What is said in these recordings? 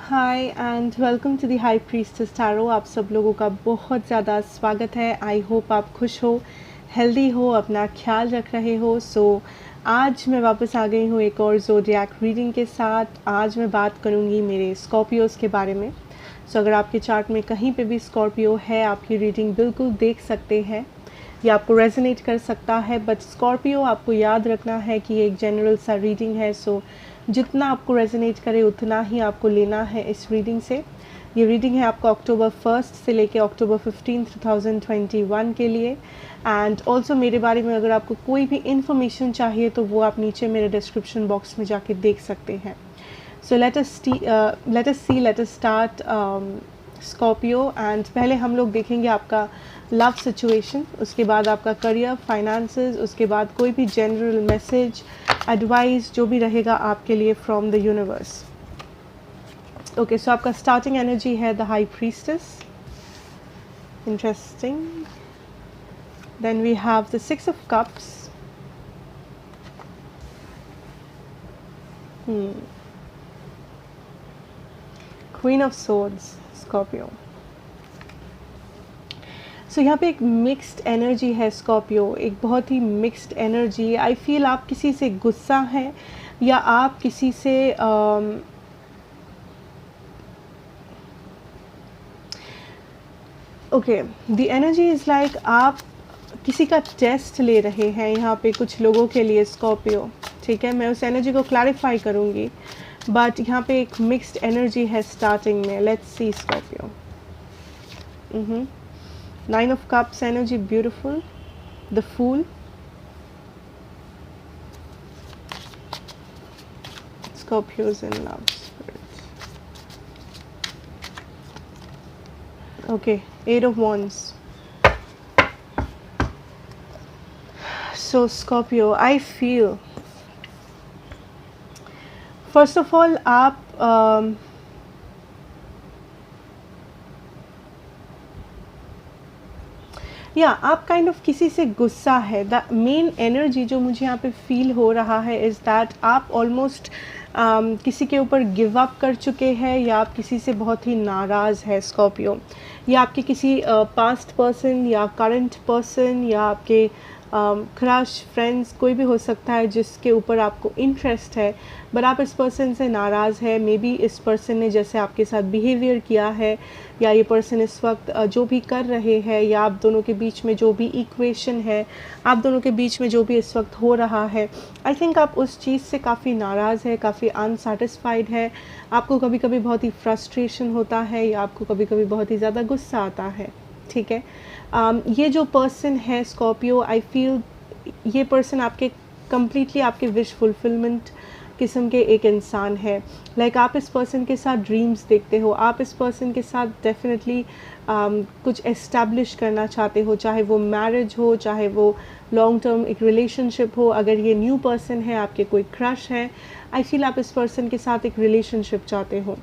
Hi and welcome to the high priestess tarot. आप सब लोगों का बहुत ज़्यादा स्वागत है। आई होप आप खुश हो, हेल्दी हो, अपना ख्याल रख रहे हो। आज मैं वापस आ गई हूँ एक और ज़ोडिएक रीडिंग के साथ। आज मैं बात करूँगी मेरे स्कॉर्पियोज़ के बारे में। अगर आपके चार्ट में कहीं पे भी स्कॉर्पियो है, आपकी रीडिंग बिल्कुल देख सकते हैं, ये आपको रेजोनेट कर सकता है। बट स्कॉर्पियो, आपको याद रखना है कि ये एक जनरल सा रीडिंग है। जितना आपको रेजोनेट करे उतना ही आपको लेना है इस रीडिंग से। ये रीडिंग है आपका अक्टूबर 1 से लेके अक्टूबर 15, 2021 के लिए। एंड ऑल्सो मेरे बारे में अगर आपको कोई भी इन्फॉर्मेशन चाहिए तो वो आप नीचे मेरे डिस्क्रिप्शन बॉक्स में जाके देख सकते हैं। Let us start Scorpio. And पहले हम लोग देखेंगे आपका लव सिचुएशन, उसके बाद आपका करियर, फाइनेंसेस, उसके बाद कोई भी जनरल मैसेज, एडवाइस जो भी रहेगा आपके लिए from the universe. Okay, so आपका स्टार्टिंग एनर्जी है the high priestess. Interesting. Then we have the 6 of cups. Queen of swords, Scorpio. यहाँ पे एक मिक्स्ड एनर्जी है स्कॉर्पियो, एक बहुत ही मिक्स्ड एनर्जी। आई फील आप किसी से गुस्सा हैं या आप किसी से okay, the energy is like आप किसी का टेस्ट ले रहे हैं यहाँ पे कुछ लोगों के लिए स्कॉर्पियो। ठीक है, मैं उस एनर्जी को क्लैरिफाई करूँगी, बट यहाँ पे एक मिक्स्ड एनर्जी है स्टार्टिंग में। Let's see Scorpio. 9 of Cups energy, beautiful. The Fool. Scorpios in love. Okay, 8 of Wands. So Scorpio, I feel first of all आप आप काइंड ऑफ किसी से गुस्सा है। द मेन एनर्जी जो मुझे यहाँ पे फील हो रहा है इज़ दैट आप ऑलमोस्ट किसी के ऊपर गिव अप कर चुके हैं या आप किसी से बहुत ही नाराज़ है स्कॉर्पियो। या आपके किसी पास्ट पर्सन या करंट पर्सन या आपके क्रश, फ्रेंड्स, कोई भी हो सकता है जिसके ऊपर आपको इंटरेस्ट है, बट आप इस पर्सन से नाराज़ है। मे बी इस पर्सन ने जैसे आपके साथ बिहेवियर किया है, या ये पर्सन इस वक्त जो भी कर रहे हैं, या आप दोनों के बीच में जो भी इक्वेशन है, आप दोनों के बीच में जो भी इस वक्त हो रहा है, आई थिंक आप उस चीज़ से काफ़ी नाराज़ है, काफ़ी अनसेटिस्फाइड है। आपको कभी कभी बहुत ही फ्रस्ट्रेशन होता है या आपको कभी कभी बहुत ही ज़्यादा गुस्सा आता है। ठीक है, ये जो पर्सन है स्कॉर्पियो, आई फील ये पर्सन आपके कम्प्लीटली आपके विश फुलफिलमेंट किस्म के एक इंसान है। लाइक आप इस पर्सन के साथ ड्रीम्स देखते हो, आप इस पर्सन के साथ डेफिनेटली कुछ एस्टैब्लिश करना चाहते हो, चाहे वो मैरिज हो, चाहे वो लॉन्ग टर्म एक रिलेशनशिप हो। अगर ये न्यू पर्सन है, आपके कोई क्रश है, आई फील आप इस पर्सन के साथ एक रिलेशनशिप चाहते हो।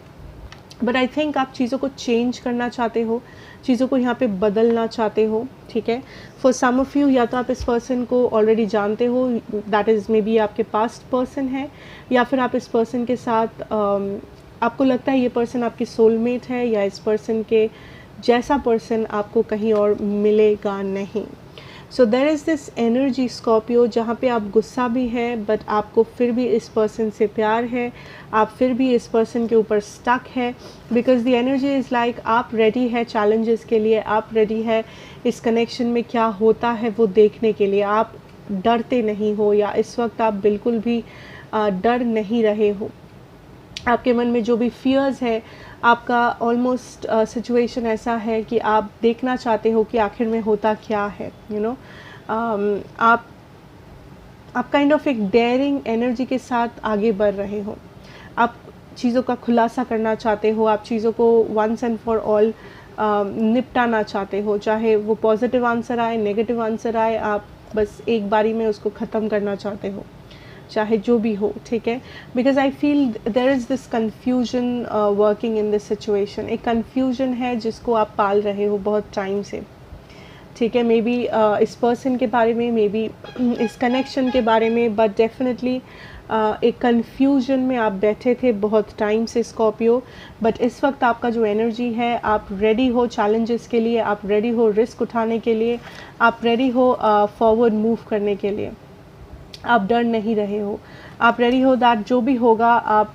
बट आई थिंक आप चीज़ों को चेंज करना चाहते हो, चीज़ों को यहाँ पे बदलना चाहते हो। ठीक है, फॉर सम ऑफ यू या तो आप इस पर्सन को ऑलरेडी जानते हो, दैट इज़ मे बी आपके पास्ट पर्सन है, या फिर आप इस पर्सन के साथ आपको लगता है ये पर्सन आपकी सोलमेट है, या इस पर्सन के जैसा पर्सन आपको कहीं और मिलेगा नहीं। So there is this energy Scorpio जहाँ पे आप गुस्सा भी है, बट आपको फिर भी इस पर्सन से प्यार है, आप फिर भी इस पर्सन के ऊपर स्टक है। Because the energy is like आप रेडी है चैलेंजेस के लिए, आप रेडी है इस कनेक्शन में क्या होता है वो देखने के लिए। आप डरते नहीं हो, या इस वक्त आप बिल्कुल भी डर नहीं रहे हो। आपके मन में जो भी फियर्स है, आपका ऑलमोस्ट सिचुएशन ऐसा है कि आप देखना चाहते हो कि आखिर में होता क्या है। यू नो, आप काइंड ऑफ एक डेयरिंग एनर्जी के साथ आगे बढ़ रहे हो। आप चीज़ों का खुलासा करना चाहते हो, आप चीज़ों को वंस एंड फॉर ऑल निपटाना चाहते हो, चाहे वो पॉजिटिव आंसर आए, नेगेटिव आंसर आए, आप बस एक बारी में उसको ख़त्म करना चाहते हो, चाहे जो भी हो। ठीक है, because I feel there is this confusion working in this situation. एक कन्फ्यूजन है जिसको आप पाल रहे हो बहुत टाइम से। ठीक है, मे बी इस पर्सन के बारे में, मे बी इस कनेक्शन के बारे में, बट डेफिनेटली एक कन्फ्यूजन में आप बैठे थे बहुत टाइम से स्कॉर्पियो। बट इस वक्त आपका जो एनर्जी है, आप रेडी हो चैलेंजेस के लिए, आप रेडी हो रिस्क उठाने के लिए, आप रेडी हो फॉरवर्ड मूव करने के लिए, आप डर नहीं रहे हो, आप रेडी हो दैट जो भी होगा आप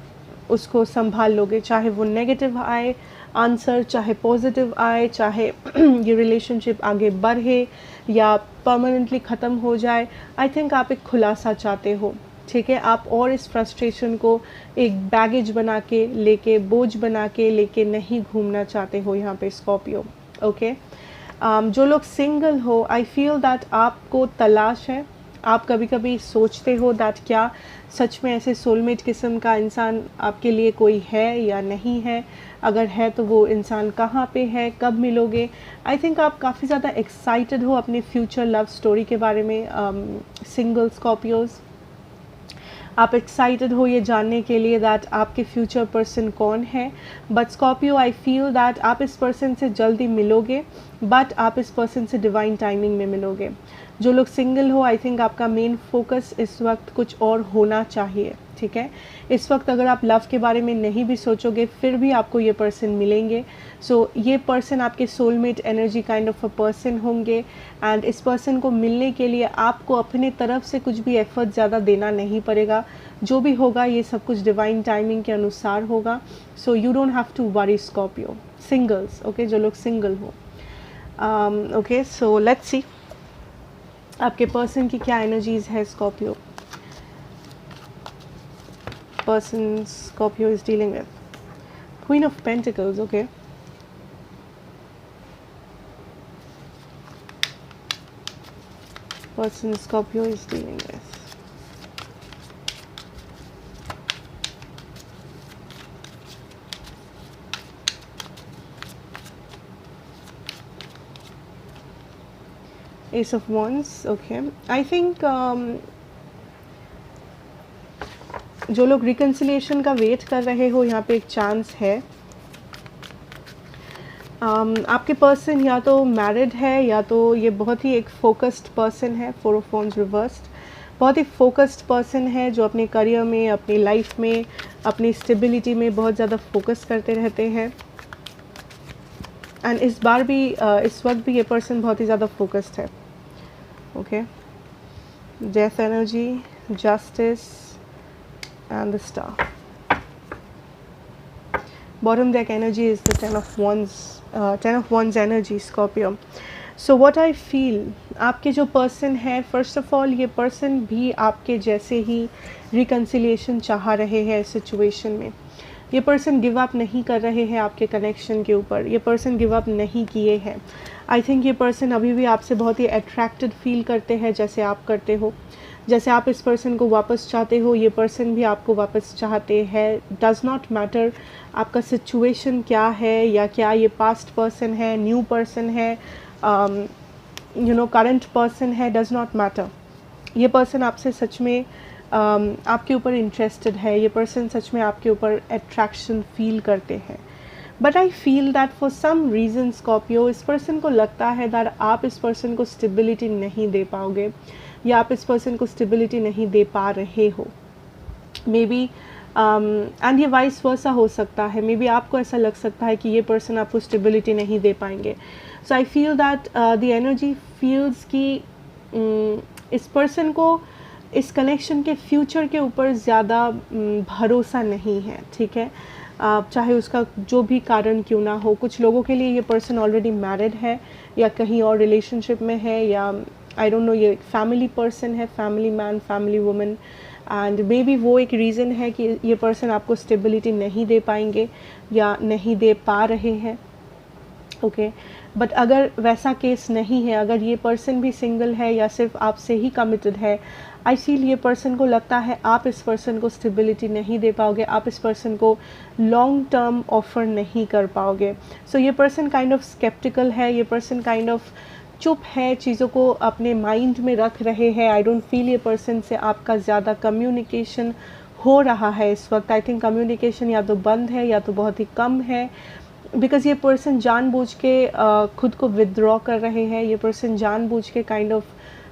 उसको संभाल लोगे, चाहे वो नेगेटिव आए आंसर, चाहे पॉजिटिव आए, चाहे ये रिलेशनशिप आगे बढ़े या परमानेंटली ख़त्म हो जाए। आई थिंक आप एक खुलासा चाहते हो, ठीक है। आप और इस फ्रस्ट्रेशन को एक बैगेज बना के लेके, बोझ बना के लेके नहीं घूमना चाहते हो यहाँ पे स्कॉर्पियो, ओके। जो लोग सिंगल हो, आई फील दैट आपको तलाश है। आप कभी कभी सोचते हो दैट क्या सच में ऐसे सोलमेट किस्म का इंसान आपके लिए कोई है या नहीं है, अगर है तो वो इंसान कहाँ पे है, कब मिलोगे। आई थिंक आप काफ़ी ज़्यादा एक्साइटेड हो अपने फ्यूचर लव स्टोरी के बारे में, सिंगल स्कॉर्पियोज़। आप एक्साइटेड हो ये जानने के लिए दैट आपके फ्यूचर पर्सन कौन है। But Scorpio, I feel that आप इस पर्सन से जल्दी मिलोगे, बट आप इस पर्सन से डिवाइन टाइमिंग में मिलोगे। जो लोग सिंगल हो, आई थिंक आपका मेन फोकस इस वक्त कुछ और होना चाहिए, ठीक है। इस वक्त अगर आप लव के बारे में नहीं भी सोचोगे, फिर भी आपको ये पर्सन मिलेंगे। सो ये पर्सन आपके soulmate energy kind of a person होंगे। एंड इस पर्सन को मिलने के लिए आपको अपने तरफ से कुछ भी एफर्ट ज़्यादा देना नहीं पड़ेगा। जो भी होगा ये सब कुछ डिवाइन टाइमिंग के अनुसार होगा। So you don't have to worry Scorpio, singles, okay, जो लोग सिंगल हो। ओके, सो लेट्स सी आपके पर्सन की क्या एनर्जीज है Scorpio. Person Scorpio is dealing with queen of pentacles, okay. Person Scorpio is dealing with Ace of Wands, okay. I think जो लोग reconciliation का वेट कर रहे हो, यहाँ पे एक चांस है। आपके पर्सन या तो मैरिड है या तो ये बहुत ही एक फोकस्ड पर्सन है। 4 of Wands रिवर्स्ड, बहुत ही फोकस्ड पर्सन है जो अपने करियर में, अपनी लाइफ में, अपनी स्टेबिलिटी में बहुत ज़्यादा फोकस करते रहते हैं। एंड इस बार भी इस वक्त भी ये पर्सन बहुत ही ज़्यादा फोकस्ड है, okay. Death energy, justice and the star. Bottom deck energy is the 10 of Wands, 10 of Wands energy Scorpio. So what I feel, आपके जो पर्सन है, फर्स्ट ऑफ ऑल ये पर्सन भी आपके जैसे ही रिकन्सिलिएशन चाह रहे हैं इस सिचुएशन में। ये पर्सन गिव अप नहीं कर रहे हैं आपके कनेक्शन के ऊपर, ये पर्सन गिव अप नहीं किए हैं। आई थिंक ये पर्सन अभी भी आपसे बहुत ही अट्रैक्टेड फील करते हैं, जैसे आप करते हो। जैसे आप इस पर्सन को वापस चाहते हो, ये पर्सन भी आपको वापस चाहते हैं। डज़ नॉट मैटर आपका सिचुएशन क्या है, या क्या ये पास्ट पर्सन है, न्यू पर्सन है, यू नो करंट पर्सन है, डज़ नॉट मैटर। ये पर्सन आपसे सच में आपके ऊपर इंटरेस्टेड है, ये पर्सन सच में आपके ऊपर अट्रैक्शन फील करते हैं। But I feel that for some reason Scorpio, इस पर्सन को लगता है दैट आप इस पर्सन को स्टेबिलिटी नहीं दे पाओगे, या आप इस पर्सन को स्टेबिलिटी नहीं दे पा रहे हो। मे बी एंड ये वाइस वर्सा हो सकता है, मे बी आपको ऐसा लग सकता है कि ये पर्सन आपको स्टेबिलिटी नहीं दे पाएंगे। So I feel that the energy feels कि इस पर्सन को इस कनेक्शन के फ्यूचर के ऊपर ज़्यादा भरोसा नहीं है, ठीक है। चाहे उसका जो भी कारण क्यों ना हो। कुछ लोगों के लिए ये पर्सन ऑलरेडी मैरिड है या कहीं और रिलेशनशिप में है, या आई डोंट नो, ये फैमिली पर्सन है, family man, family woman. And may be वो एक रीज़न है कि ये पर्सन आपको स्टेबिलिटी नहीं दे पाएंगे या नहीं दे पा रहे हैं, ओके। बट अगर वैसा केस नहीं है, अगर ये पर्सन भी सिंगल है या सिर्फ आपसे ही कमिटेड है, आई फील ये पर्सन को लगता है आप इस पर्सन को स्टेबिलिटी नहीं दे पाओगे, आप इस पर्सन को लॉन्ग टर्म ऑफर नहीं कर पाओगे। सो ये पर्सन काइंड ऑफ स्केप्टिकल है, ये पर्सन काइंड ऑफ चुप है, चीज़ों को अपने माइंड में रख रहे हैं। आई डोंट फील ये पर्सन से आपका ज़्यादा कम्युनिकेशन हो रहा है इस वक्त। आई थिंक कम्युनिकेशन या तो बंद है या तो बहुत ही कम है। बिकॉज़ ये पर्सन जानबूझ के खुद को विथड्रॉ कर रहे हैं, ये पर्सन जानबूझ के काइंड ऑफ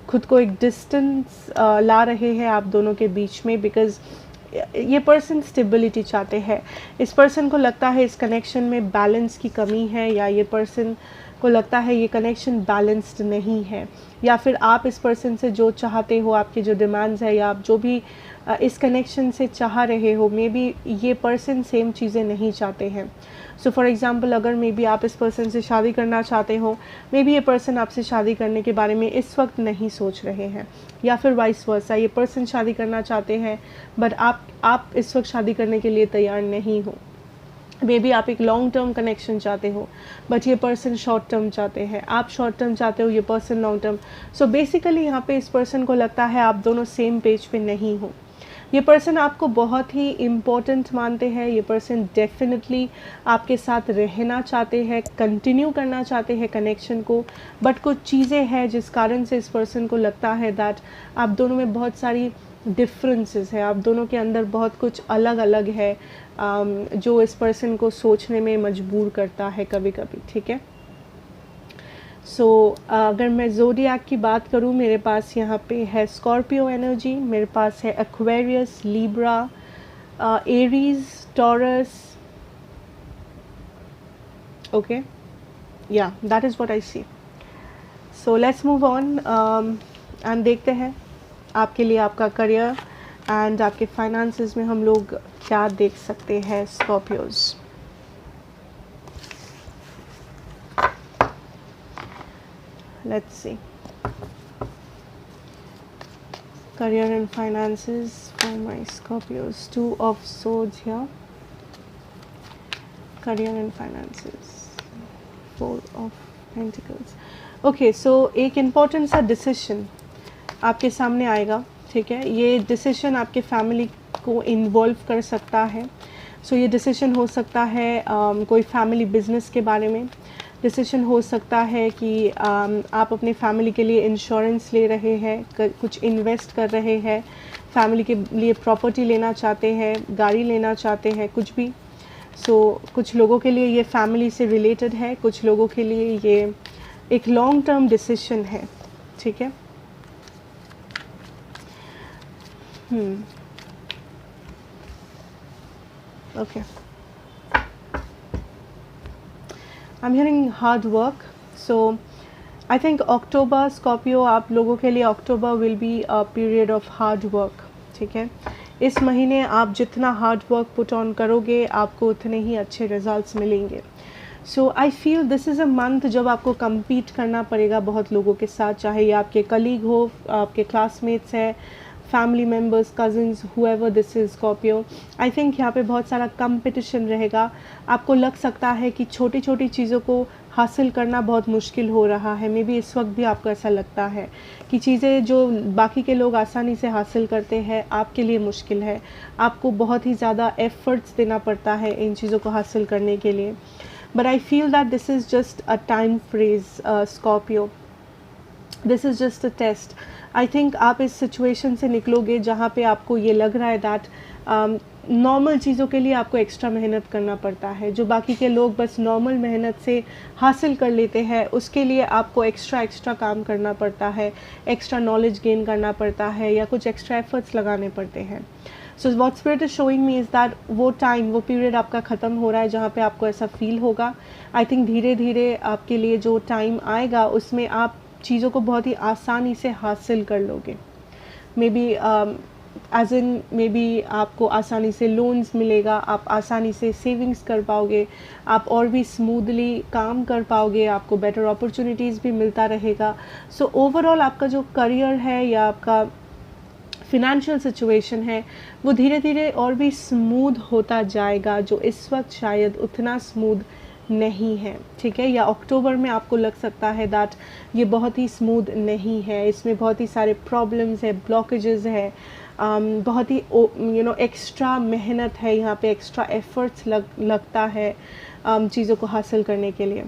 खुद को एक डिस्टेंस ला रहे हैं आप दोनों के बीच में, बिकॉज़ ये पर्सन स्टेबिलिटी चाहते हैं। इस पर्सन को लगता है इस कनेक्शन में बैलेंस की कमी है, या ये पर्सन को लगता है ये कनेक्शन बैलेंस्ड नहीं है, या फिर आप इस पर्सन से जो चाहते हो, आपके जो डिमांड्स है, या आप जो भी इस कनेक्शन से चाह रहे हो, मे बी ये पर्सन सेम चीज़ें नहीं चाहते हैं। सो फॉर एग्ज़ाम्पल, अगर मे बी आप इस पर्सन से शादी करना चाहते हो, मे बी ये पर्सन आपसे शादी करने के बारे में इस वक्त नहीं सोच रहे हैं, या फिर वाइस वर्सा, ये पर्सन शादी करना चाहते हैं बट आप इस वक्त शादी करने के लिए तैयार नहीं हो। मे बी आप एक लॉन्ग टर्म कनेक्शन चाहते हो बट ये पर्सन शॉर्ट टर्म चाहते हैं, आप शॉर्ट टर्म चाहते हो, ये person long term. So basically यहाँ पे इस पर्सन को लगता है आप दोनों सेम पेज पे नहीं हो। ये पर्सन आपको बहुत ही इम्पोर्टेंट मानते हैं, ये पर्सन डेफिनेटली आपके साथ रहना चाहते हैं, कंटिन्यू करना चाहते हैं कनेक्शन को, बट कुछ चीज़ें हैं जिस कारण से इस पर्सन को लगता है दैट आप दोनों में बहुत सारी डिफरेंसेस है, आप दोनों के अंदर बहुत कुछ अलग अलग है, जो इस पर्सन को सोचने में मजबूर करता है कभी कभी। ठीक है, सो अगर मैं ज़ोडिएक की बात करूँ, मेरे पास यहाँ पे है स्कॉर्पियो एनर्जी, मेरे पास है Aquarius, Libra, Aries, Taurus. Okay, या that is what I see. So let's move on and देखते हैं आपके लिए आपका करियर एंड आपके फाइनेंसेस में हम लोग क्या देख सकते हैं Scorpios. Let's see career and finances for my Scorpios. 2 of Swords here. Career and finances. 4 of Pentacles. Okay, so एक important सा decision आपके सामने आएगा। ठीक है, ये decision आपके family को involve कर सकता है। So ये decision हो सकता है कोई family business के बारे में, डिसीजन हो सकता है कि आप अपने फैमिली के लिए इंश्योरेंस ले रहे हैं, कुछ इन्वेस्ट कर रहे हैं, फैमिली के लिए प्रॉपर्टी लेना चाहते हैं, गाड़ी लेना चाहते हैं, कुछ भी। सो कुछ लोगों के लिए ये फैमिली से रिलेटेड है, कुछ लोगों के लिए ये एक लॉन्ग टर्म डिसीजन है। ठीक है, okay, I'm hearing hard work. So I think October, Scorpio, आप लोगों के लिए October will be a period of hard work. ठीक है, इस महीने आप जितना हार्ड वर्क पुट ऑन करोगे आपको उतने ही अच्छे रिजल्ट्स मिलेंगे। So I feel this is a month जब आपको compete करना पड़ेगा बहुत लोगों के साथ, चाहे ये आपके कलीग हो, आपके क्लासमेट्स हैं, family members, cousins, however this is Scorpio. I think यहाँ पे बहुत सारा कंपटीशन रहेगा। आपको लग सकता है कि छोटी छोटी चीज़ों को हासिल करना बहुत मुश्किल हो रहा है। मे बी इस वक्त भी आपको ऐसा लगता है कि चीज़ें जो बाकी के लोग आसानी से हासिल करते हैं आपके लिए मुश्किल है, आपको बहुत ही ज़्यादा एफर्ट्स देना पड़ता है इन चीज़ों को हासिल करने के लिए। But I feel that this is just a time phase Scorpio, this is just a test. I think आप इस सिचुएशन से निकलोगे जहाँ पे आपको ये लग रहा है दैट नॉर्मल चीज़ों के लिए आपको एक्स्ट्रा मेहनत करना पड़ता है, जो बाकी के लोग बस नॉर्मल मेहनत से हासिल कर लेते हैं उसके लिए आपको एक्स्ट्रा काम करना पड़ता है, एक्स्ट्रा नॉलेज गेन करना पड़ता है, या कुछ एक्स्ट्रा एफर्ट्स लगाने पड़ते हैं। So what spirit is showing me is that वो टाइम, वो पीरियड आपका ख़त्म हो रहा है जहाँ पे आपको ऐसा फील होगा। आई थिंक धीरे धीरे आपके लिए जो टाइम आएगा उसमें आप चीज़ों को बहुत ही आसानी से हासिल कर लोगे। Maybe as in maybe आपको आसानी से लोन्स मिलेगा, आप आसानी से सेविंग्स कर पाओगे, आप और भी स्मूथली काम कर पाओगे, आपको बेटर अपॉर्चुनिटीज़ भी मिलता रहेगा। सो ओवरऑल आपका जो करियर है या आपका फिनेंशियल सिचुएशन है वो धीरे धीरे और भी स्मूथ होता जाएगा, जो इस वक्त शायद उतना स्मूथ नहीं है। ठीक है, या अक्टूबर में आपको लग सकता है दैट ये बहुत ही स्मूथ नहीं है, इसमें बहुत ही सारे प्रॉब्लम्स है, ब्लॉकेजेस है, बहुत ही एक्स्ट्रा मेहनत है, यहाँ पे एक्स्ट्रा एफर्ट्स लगता है चीज़ों को हासिल करने के लिए।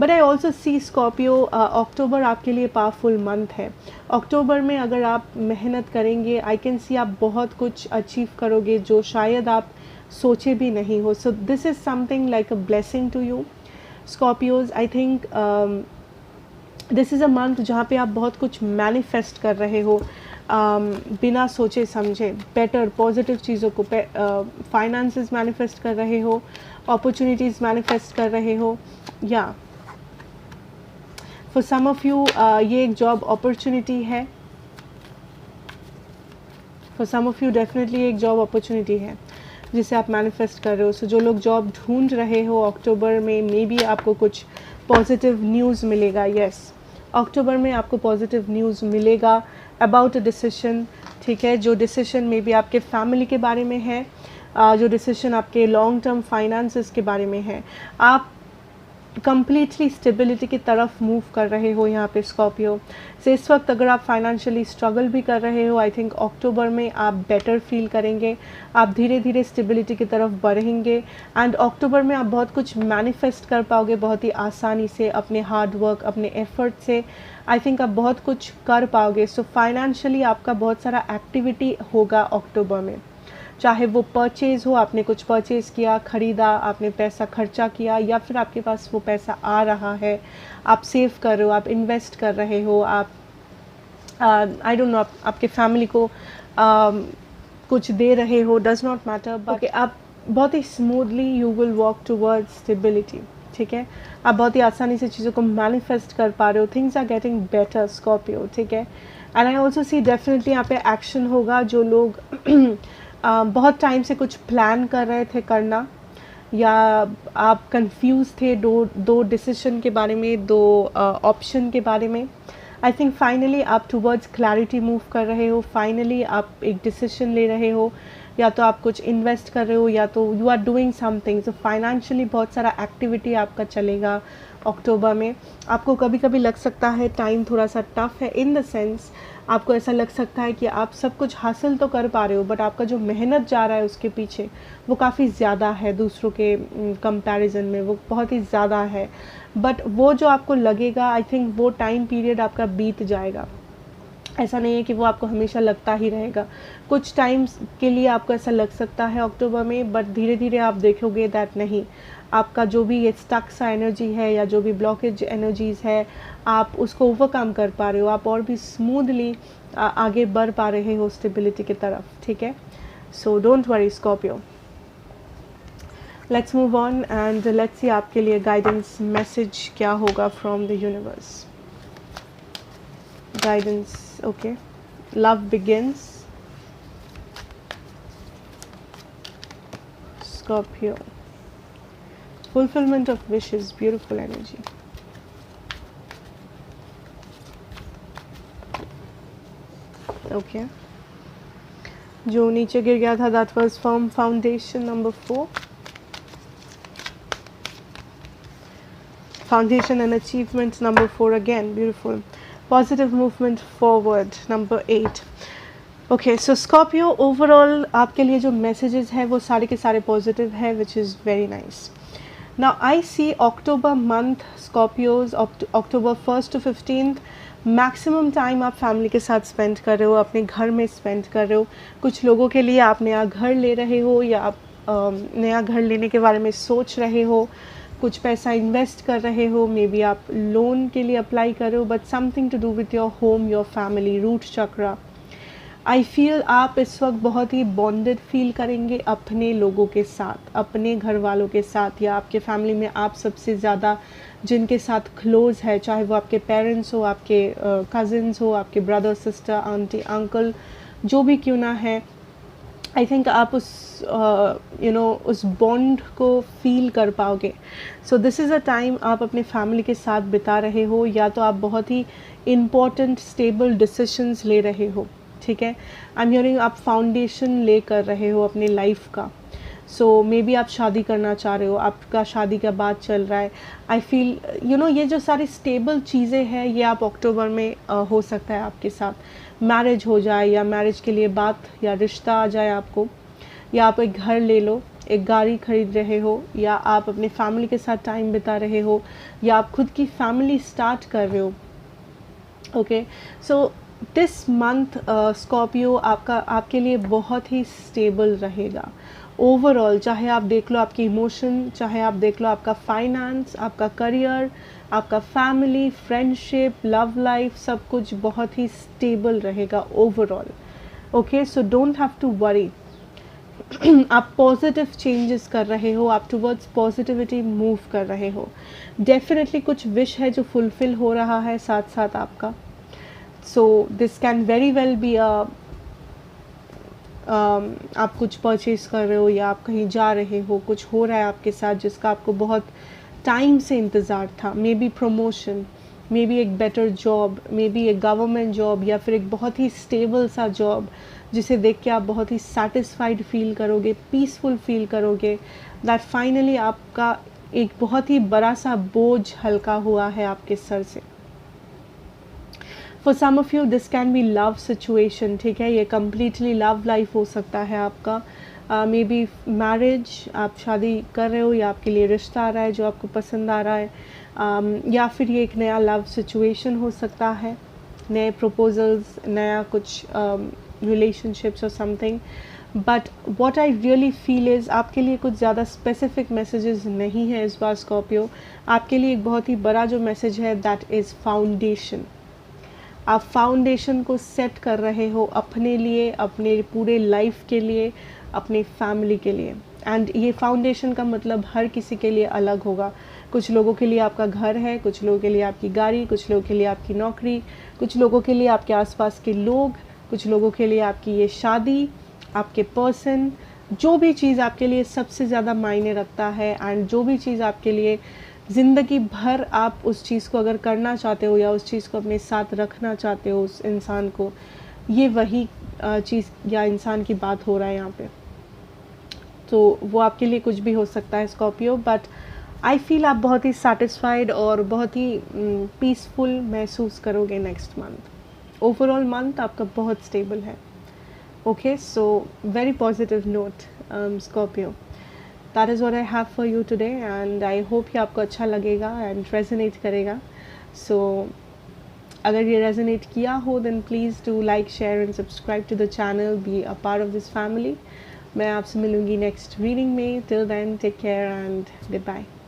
But I also see Scorpio, October आपके लिए पावरफुल मंथ है। अक्टूबर में अगर आप मेहनत करेंगे आई कैन सी आप बहुत कुछ अचीव करोगे जो शायद आप सोचे भी नहीं हो. So this is something like a blessing to you Scorpios. I think this is a month जहाँ पे आप बहुत कुछ मैनिफेस्ट कर रहे हो बिना सोचे समझे, बेटर पॉजिटिव चीज़ों को, फाइनेंसेस मैनिफेस्ट कर रहे हो, अपॉर्चुनिटीज़ मैनिफेस्ट कर रहे हो. या फॉर सम ऑफ यू ये एक जॉब अपॉर्चुनिटी है. For some of you definitely एक जॉब अपॉर्चुनिटी है जिसे आप मैनिफेस्ट कर रहे हो. सो जो लोग जॉब ढूंढ रहे हो अक्टूबर में, मे बी आपको कुछ पॉजिटिव न्यूज़ मिलेगा. यस, अक्टूबर में आपको पॉजिटिव न्यूज़ मिलेगा अबाउट अ डिसीशन. ठीक है, जो डिसीशन मे बी आपके फैमिली के बारे में है, जो डिसीशन आपके लॉन्ग टर्म फाइनेंसेस के बारे में है. आप कंप्लीटली स्टेबिलिटी की तरफ मूव कर रहे हो यहाँ पे स्कॉर्पियो. से इस वक्त अगर आप फाइनेंशियली स्ट्रगल भी कर रहे हो, आई थिंक अक्टूबर में आप बेटर फील करेंगे, आप धीरे धीरे स्टेबिलिटी की तरफ बढ़ेंगे. एंड अक्टूबर में आप बहुत कुछ मैनिफेस्ट कर पाओगे बहुत ही आसानी से अपने हार्ड वर्क, अपने एफर्ट से. आई थिंक आप बहुत कुछ कर पाओगे. सो फाइनेंशियली आपका बहुत सारा एक्टिविटी होगा अक्टूबर में, चाहे वो परचेज़ हो, आपने कुछ परचेज़ किया, ख़रीदा, आपने पैसा खर्चा किया, या फिर आपके पास वो पैसा आ रहा है, आप सेव कर रहे हो, आप इन्वेस्ट कर रहे हो, आप आई डोंट नो, आपके फैमिली को कुछ दे रहे हो, डज़ नॉट मैटर. ओके, आप बहुत ही smoothly you will walk towards stability. ठीक है, आप बहुत ही आसानी से चीज़ों को मैनिफेस्ट कर पा रहे हो. Things are getting better Scorpio. ठीक है, and I also see definitely यहाँ पे एक्शन होगा. जो लोग बहुत टाइम से कुछ प्लान कर रहे थे करना, या आप कंफ्यूज थे दो डिसीजन के बारे में, दो ऑप्शन के बारे में, आई थिंक फाइनली आप टूवर्ड्स क्लैरिटी मूव कर रहे हो. फाइनली आप एक डिसीजन ले रहे हो, या तो आप कुछ इन्वेस्ट कर रहे हो, या तो you are doing something. So financially बहुत सारा एक्टिविटी आपका चलेगा अक्टूबर में. आपको कभी कभी लग सकता है टाइम थोड़ा सा टफ है, इन द सेंस आपको ऐसा लग सकता है कि आप सब कुछ हासिल तो कर पा रहे हो, बट आपका जो मेहनत जा रहा है उसके पीछे वो काफ़ी ज़्यादा है, दूसरों के कंपैरिजन में वो बहुत ही ज़्यादा है. बट वो जो आपको लगेगा, आई थिंक वो टाइम पीरियड आपका बीत जाएगा. ऐसा नहीं है कि वो आपको हमेशा लगता ही रहेगा. कुछ टाइम के लिए आपको ऐसा लग सकता है अक्टूबर में, बट धीरे धीरे आप देखोगे दैट नहीं, आपका जो भी ये स्टक सा एनर्जी है या जो भी ब्लॉकेज एनर्जीज़ है, आप उसको ओवरकम कर पा रहे हो, आप और भी स्मूथली आगे बढ़ पा रहे हो स्टेबिलिटी की तरफ. ठीक है, so don't worry Scorpio. Let's move on and let's see आपके लिए गाइडेंस मैसेज क्या होगा from the universe. Guidance. Okay, love begins. Scorpio. Fulfillment of wishes, beautiful energy. Okay. जो नीचे गिर गया था, that was firm foundation number 4. Foundation and achievement number 4 again, beautiful. Positive movement forward number 8. Okay, so Scorpio overall आपके लिए जो messages है वो सारे के सारे पॉजिटिव है, which is very nice. Now I see October month Scorpios, October 1st to 15th maximum time आप फैमिली के साथ स्पेंड कर रहे हो, अपने घर में स्पेंड कर रहे हो. कुछ लोगों के लिए आप नया घर ले रहे हो, या आप नया घर लेने के बारे में सोच रहे हो, कुछ पैसा इन्वेस्ट कर रहे हो, मे बी आप लोन के लिए अप्लाई कर रहे हो, but something to do with your home, your family, root chakra. I feel आप इस वक्त बहुत ही बॉन्डेड फील करेंगे अपने लोगों के साथ, अपने घर वालों के साथ, या आपके फैमिली में आप सबसे ज़्यादा जिनके साथ क्लोज़ है, चाहे वो आपके पेरेंट्स हो, आपके कज़िन्स हो, आपके ब्रदर सिस्टर, आंटी अंकल, जो भी क्यों ना है. आई थिंक आप उस उस बॉन्ड को फील कर पाओगे. सो दिस इज़ अ टाइम आप अपने फैमिली के साथ बिता रहे हो, या तो आप बहुत ही इम्पोर्टेंट स्टेबल डिसीशंस ले रहे हो. ठीक है, आई एम हियरिंग आप फाउंडेशन ले कर रहे हो अपने लाइफ का. सो मे बी आप शादी करना चाह रहे हो, आपका शादी का बात चल रहा है. आई फील ये जो सारी स्टेबल चीज़ें हैं ये आप अक्टूबर में हो सकता है आपके साथ. मैरिज हो जाए, या मैरिज के लिए बात या रिश्ता आ जाए आपको, या आप एक घर ले लो, एक गाड़ी खरीद रहे हो, या आप अपने फैमिली के साथ टाइम बिता रहे हो, या आप खुद की फैमिली स्टार्ट कर रहे हो. Okay, so this month Scorpio आपके लिए बहुत ही स्टेबल रहेगा. ओवरऑल चाहे आप देख लो आपके इमोशन, चाहे आप देख लो आपका फाइनेंस, आपका करियर, आपका फैमिली, फ्रेंडशिप, लव लाइफ, सब कुछ बहुत ही स्टेबल रहेगा overall. Okay, so don't have to worry. आप पॉजिटिव चेंजेस कर रहे हो, आप टुवर्ड्स पॉजिटिविटी मूव कर रहे हो। डेफिनेटली कुछ विश है जो फुलफिल हो रहा है साथ साथ आपका। So this can very well be a आप कुछ परचेज कर रहे हो या आप कहीं जा रहे हो, कुछ हो रहा है आपके साथ जिसका आपको बहुत टाइम से इंतज़ार था। May be promotion, may be एक बेटर जॉब, मे बी एक गवर्नमेंट जॉब, या फिर एक बहुत ही स्टेबल सा जॉब जिसे देख के आप बहुत ही सेटिस्फाइड फील करोगे, पीसफुल फील करोगे, दैट फाइनली आपका एक बहुत ही बड़ा सा बोझ हल्का हुआ है आपके सर से। For some of you this can be love situation, ठीक है, ये कम्प्लीटली लव लाइफ हो सकता है आपका। मे बी मैरिज, आप शादी कर रहे हो या आपके लिए रिश्ता आ रहा है जो आपको पसंद आ रहा है, या फिर ये एक नया लव सिचुएशन हो सकता है, नए प्रपोजल्स, नया कुछ रिलेशनशिप्स और something. But what I really feel is आपके लिए कुछ ज़्यादा स्पेसिफिक मैसेजेस नहीं है इस बार स्कॉर्पियो। आपके लिए एक बहुत ही बड़ा जो मैसेज है दैट इज़ फाउंडेशन। आप फाउंडेशन को सेट कर रहे हो अपने लिए, अपने पूरे लाइफ के लिए, अपने फैमिली के लिए। एंड ये फाउंडेशन का मतलब हर किसी के लिए अलग होगा। कुछ लोगों के लिए आपका घर है, कुछ लोगों के लिए आपकी गाड़ी, कुछ लोगों के लिए आपकी नौकरी, कुछ लोगों के लिए आपके आसपास के लोग, कुछ लोगों के लिए आपकी ये शादी, आपके पर्सन। जो भी चीज़ आपके लिए सबसे ज़्यादा मायने रखता है एंड जो भी चीज़ आपके लिए ज़िंदगी भर आप उस चीज़ को अगर करना चाहते हो या उस चीज़ को अपने साथ रखना चाहते हो, उस इंसान को, ये वही चीज़ या इंसान की बात हो रहा है यहाँ पे। तो वो आपके लिए कुछ भी हो सकता है स्कॉर्पियो, बट आई फील आप बहुत ही सेटिस्फाइड और बहुत ही पीसफुल महसूस करोगे नेक्स्ट मंथ। ओवरऑल मंथ आपका बहुत स्टेबल है। Okay, so very positive note Scorpio. That is what I have for you today and I hope कि आपको अच्छा लगेगा एंड रेजोनेट करेगा। सो अगर ये रेजोनेट किया हो then please do like, share and subscribe to the channel, be a part of this family. मैं आपसे मिलूंगी नेक्स्ट रीडिंग में। Till then take care and good bye.